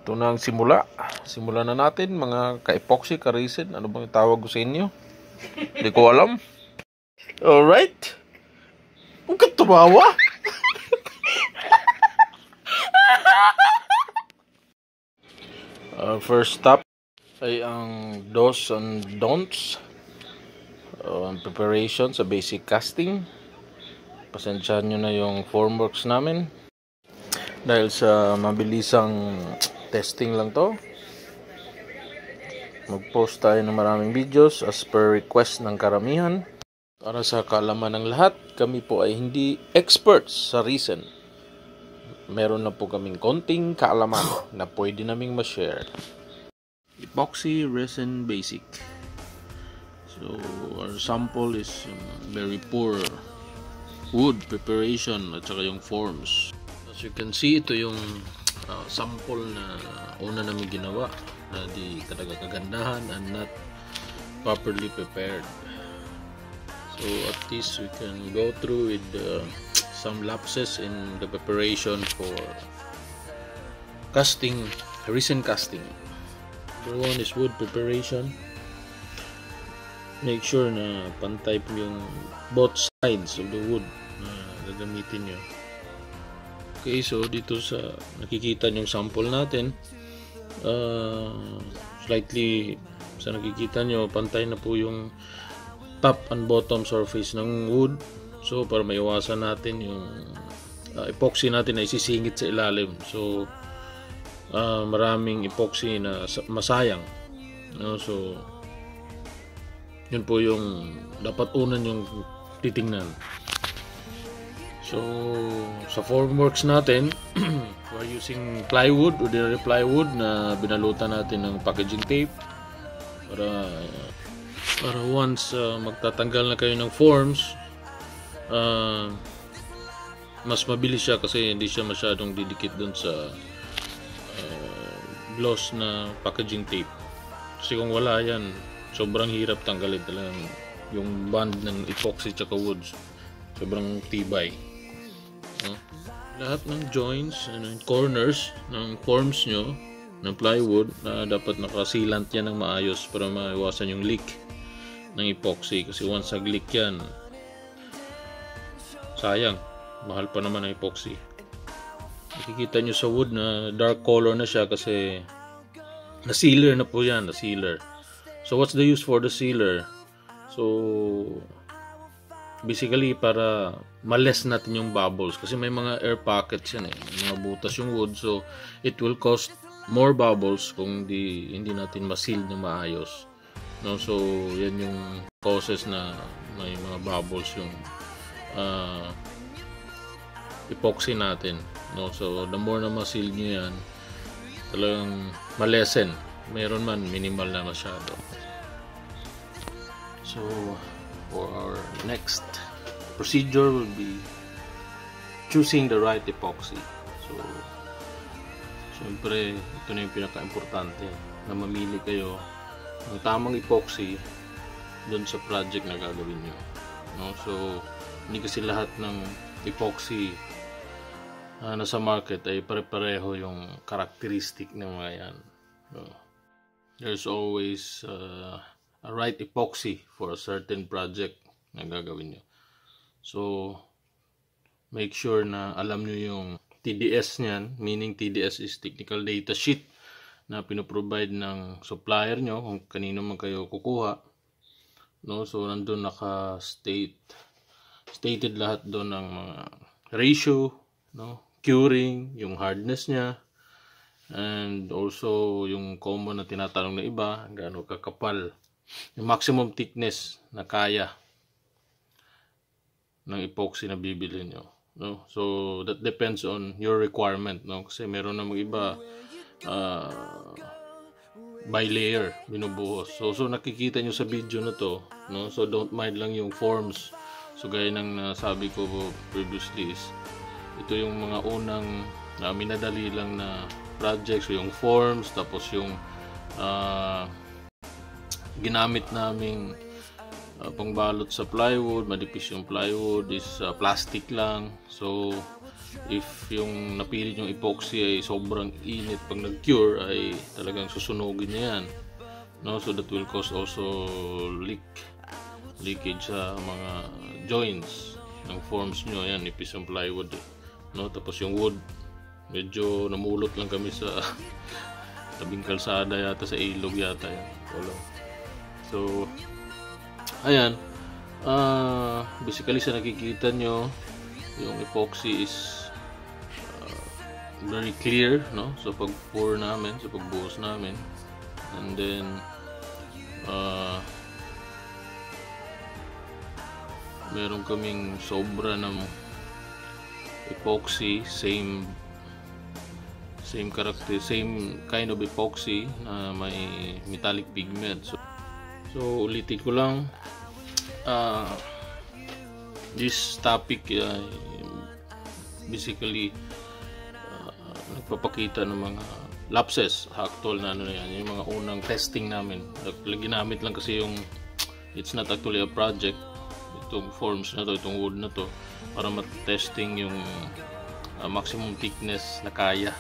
Ito na ang simula. Simulan na natin mga ka-epoxy, ka-resin. Ano bang tawag ko sa inyo? Hindi ko alam. Alright. Huwag ka tumawa. First step ay ang do's and don'ts. Ang preparation sa basic casting. Pasensyahan nyo na yung formworks namin. Dahil sa mabilisang testing lang to, mag-post tayo ng maraming videos as per request ng karamihan. Para sa kaalaman ng lahat, kami po ay hindi experts sa resin. Meron na po kaming konting kaalaman na pwede naming ma-share. Epoxy resin basic. So our sample is very poor wood preparation at saka yung forms. As you can see, ito yung sample na una namin ginawa na di talaga kagandahan and not properly prepared. So at least we can go through with some lapses in the preparation for casting, resin casting. Number one is wood preparation. Make sure na pantay po yung both sides of the wood na gagamitin nyo. Okay, so dito sa nakikita yung sample natin, slightly sa nakikita nyo, pantay na po yung top and bottom surface ng wood. So para maiwasan natin yung epoxy natin na isisingit sa ilalim. So maraming epoxy na masayang, no? So yun po yung dapat unan yung titingnan. So sa formworks natin, we're using plywood, ordinary plywood na binalutan natin ng packaging tape para once magtatanggal na kayo ng forms, mas mabilis siya kasi hindi siya masyadong didikit dun sa gloss na packaging tape. Kasi kung wala yan, sobrang hirap tanggalin talaga yung bond ng epoxy tsaka wood. Sobrang tibay. Lahat ng joints and corners ng forms nyo ng plywood na dapat nakasealant yan ng maayos para maiwasan yung leak ng epoxy. Kasi once nag-leak yan, sayang, mahal pa naman ang epoxy. Nakikita nyo sa wood na dark color na siya kasi na-sealer na po yan, na-sealer. So what's the use for the sealer? So basically para ma-less natin yung bubbles kasi may mga air pockets yan mga butas yung wood, so it will cause more bubbles kung hindi natin ma-seal na maayos, no? So yan yung causes na may mga bubbles yung epoxy natin, no? So the more na ma-seal nyo yan, talagang ma-lessen, meron man minimal na masyado. So for our next procedure will be choosing the right epoxy. So syempre ito na yung pinaka-importante, na mamili kayo ng tamang epoxy dun sa project na gagawin nyo, no? So hindi kasi lahat ng epoxy nasa market ay pare-pareho yung karakteristik ng mga yan, no? There's always a right epoxy for a certain project na gagawin nyo. So make sure na alam nyo yung TDS nyan, meaning TDS is technical data sheet na pinoprovide ng supplier nyo kung kanino man kayo kukuha, no? So nandun stated lahat doon ng mga ratio, no? Curing, yung hardness nya, and also yung common na tinatanong na iba, gaano kakapal yung maximum thickness na kaya ng epoxy na bibili nyo, no? So that depends on your requirement, no? Kasi meron namang iba by layer binubuhos. So nakikita nyo sa video na to, no? So don't mind lang yung forms. So gaya ng nasabi ko previously is ito yung mga unang minadali lang na projects, so yung forms, tapos yung ginamit naming pangbalot sa plywood, manipis yung plywood is plastic lang. So if yung napilit yung epoxy ay sobrang init pag nag-cure, ay talagang susunugin niya yan, no? So that will cause also leakage sa mga joints ng forms nyo. Yan, nipis yung plywood no? Tapos yung wood, medyo namulot lang kami sa tabing kalsada yata, sa ilog yata yan. So ayan, basically sa nakikita nyo, yung epoxy is very clear, no? So pag pour namin, sa pagbuhos namin, and then meron kaming sobra ng epoxy, same character, same kind of epoxy na may metallic pigment. So ulitin ko lang, this topic basically nagpapakita ng mga lapses actual na yan, yung mga unang testing namin. Ginamit lang kasi yung, it's not actually a project, itong forms na to, itong wood na to, para matesting yung maximum thickness na kaya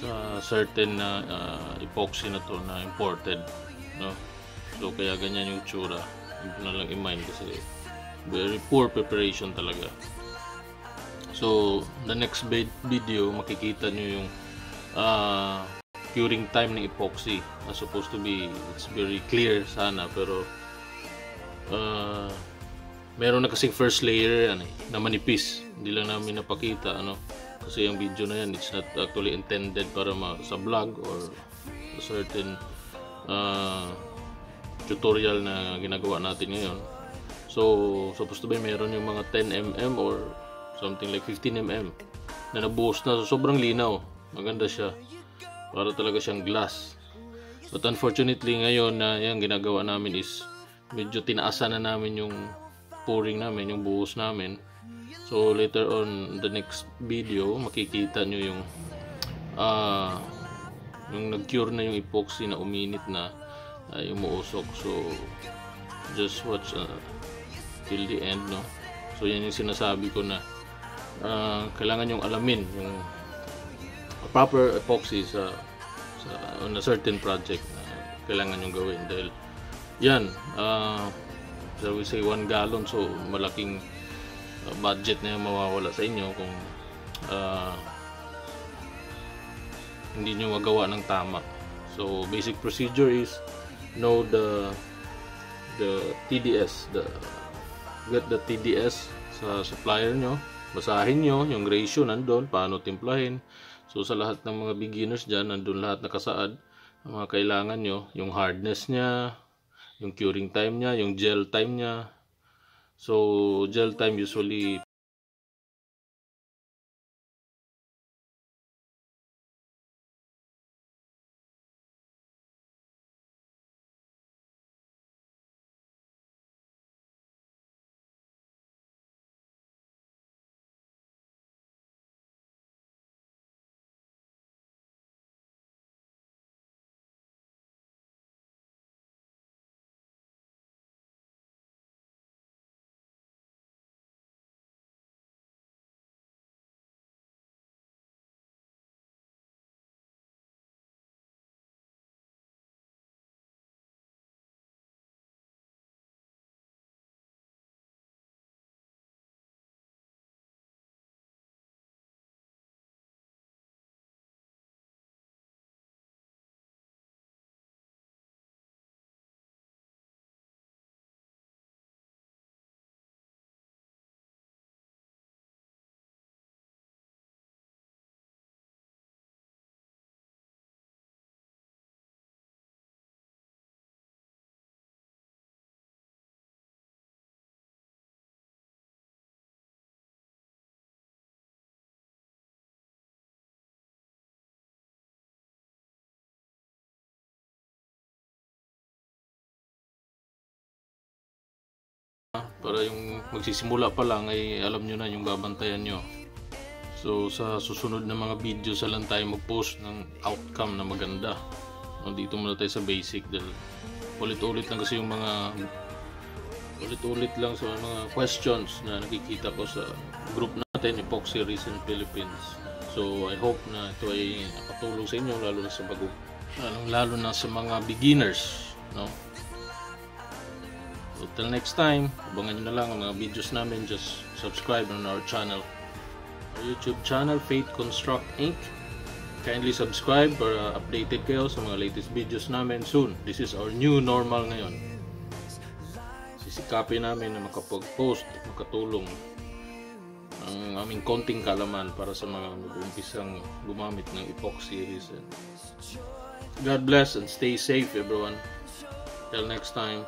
sa certain na epoxy na to na imported, no? So kaya ganyan yung tsura. Hindi na lang i-mind kasi very poor preparation talaga. So the next video, makikita nyo yung curing time ng epoxy. Supposed to be, it's very clear sana, pero meron na kasing first layer yan na manipis. Hindi lang namin napakita, ano, kasi yung video na yan, it's not actually intended para sa vlog or a certain tutorial na ginagawa natin ngayon. So supposed to be meron yung mga 10mm or something like 15mm na nabuhos na, so sobrang linaw, maganda siya, para talaga siyang glass. But unfortunately ngayon na yung ginagawa namin is medyo tinaasan na namin yung pouring namin, yung buhos namin. So later on the next video, makikita nyo yung nag-cure na yung epoxy, na uminit na, umuusok. So just watch till the end, no? So yan yung sinasabi ko na kailangan yung alamin yung proper epoxy on a certain project na kailangan yung gawin, dahil yan, shall we say 1 gallon, so malaking budget na yung mawawala sa inyo kung hindi nyo magawa ng tama. So basic procedure is know the TDS, get the TDS sa supplier nyo, basahin nyo yung ratio, nandun, paano timplahin. So sa lahat ng mga beginners dyan, nandun lahat nakasaad ang mga kailangan nyo, yung hardness nya, yung curing time nya, yung gel time nya. So gel time usually para yung magsisimula pa lang ay alam nyo na yung babantayan nyo. So sa susunod na mga video sa lang tayo mag-post ng outcome na maganda. Dito muna tayo sa basic dahil ulit-ulit lang kasi yung mga sa mga questions na nakikita ko sa group natin, Epoxy Recent Philippines. So I hope na ito ay nakatulong sa inyo lalo na sa mga beginners, no? So till next time, abangan nyo na lang ang mga videos namin. Just subscribe on our channel, our YouTube channel, Faith Construct Inc. Kindly subscribe para updated kayo sa mga latest videos namin soon. This is our new normal ngayon. Sisikapin namin na makapag-post at makatulong ang aming konting kalaman para sa mga mag-umpisang gumamit ng epoxy resin. God bless and stay safe everyone. Till next time.